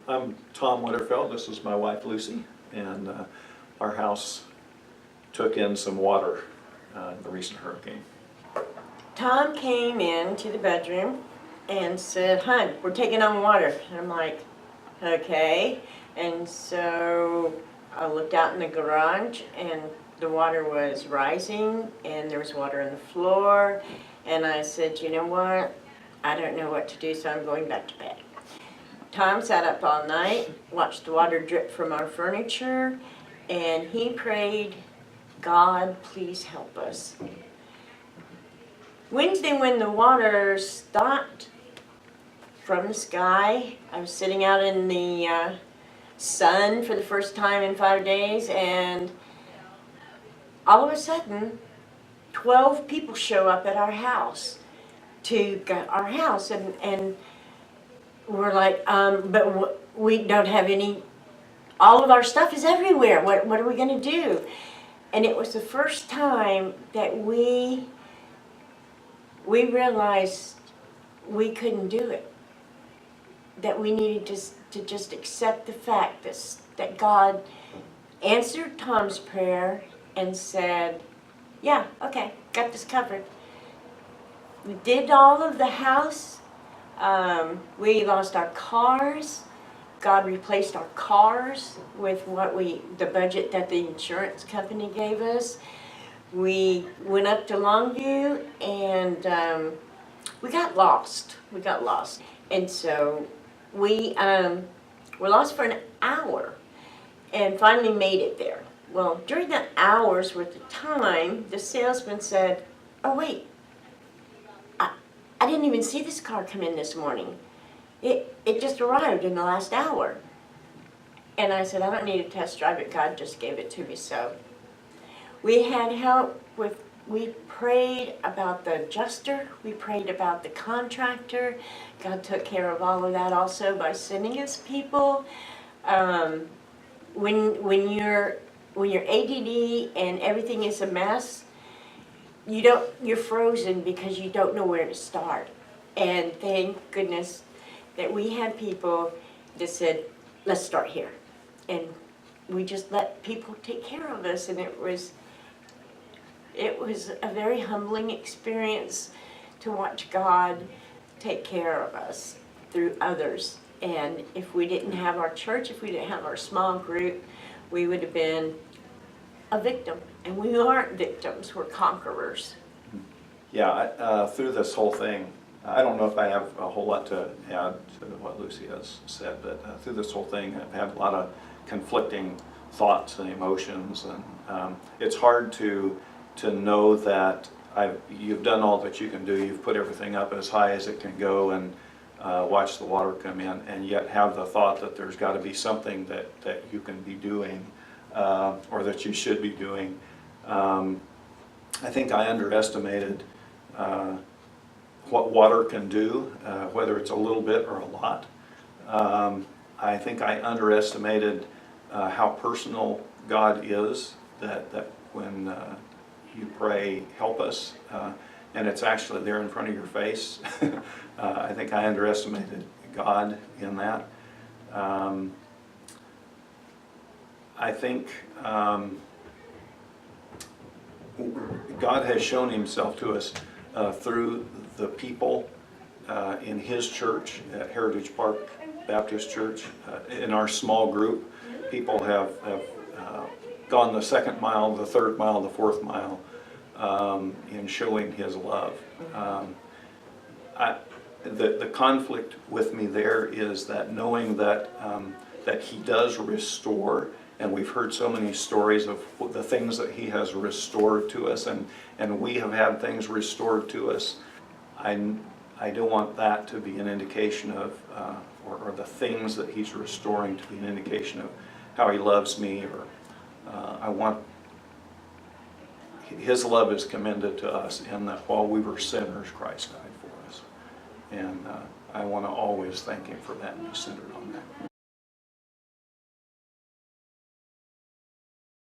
I'm Tom Winterfield. This is my wife Lucy, and our house took in some water in the recent hurricane. Tom came into the bedroom and said, "Hun, we're taking on water." And I'm like, "Okay." And so I looked out in the garage and the water was rising and there was water on the floor. And I said, "You know what? I don't know what to do, so I'm going back to bed." Tom sat up all night, watched the water drip from our furniture, and he prayed, "God, please help us." Wednesday, when the water stopped from the sky, I was sitting out in the sun for the first time in 5 days, and all of a sudden, 12 people show up at our house and we're like, but we don't have any, all of our stuff is everywhere. What are we going to do? And it was the first time that we realized we couldn't do it. That we needed to just accept the fact that God answered Tom's prayer and said, "Yeah, okay, got this covered." We did all of the house. We lost our cars. God replaced our cars with the budget that the insurance company gave us. We went up to Longview and we got lost. And so we were lost for an hour and finally made it there. Well, during that hour's worth of time, the salesman said, "Oh wait, I didn't even see this car come in this morning. It just arrived in the last hour." And I said, "I don't need to test drive it. God just gave it to me." So we had help we prayed about the adjuster. We prayed about the contractor. God took care of all of that also by sending us people. When you're ADD and everything is a mess, you're frozen because you don't know where to start. And thank goodness that we had people that said, "Let's start here." And we just let people take care of us, and it was a very humbling experience to watch God take care of us through others. And if we didn't have our church, if we didn't have our small group, we would have been a victim. And we aren't victims, we're conquerors. Yeah, through this whole thing, I don't know if I have a whole lot to add to what Lucy has said, but through this whole thing I've had a lot of conflicting thoughts and emotions, and it's hard to know that you've done all that you can do. You've put everything up as high as it can go and watch the water come in, and yet have the thought that there's got to be something that you can be doing or that you should be doing. I think I underestimated what water can do, whether it's a little bit or a lot. I think I underestimated how personal God is, that when you pray, "Help us," and it's actually there in front of your face. I think I underestimated God in that. I think God has shown Himself to us through the people in His church at Heritage Park Baptist Church. In our small group, people have gone the second mile, the third mile, the fourth mile in showing His love. The conflict with me there is that knowing that He does restore, and we've heard so many stories of the things that He has restored to us, and we have had things restored to us. I don't want that to be an indication of, or the things that He's restoring to be an indication of how He loves me, or I want His love is commended to us in that while we were sinners, Christ died for us. And I want to always thank Him for that and be centered on that.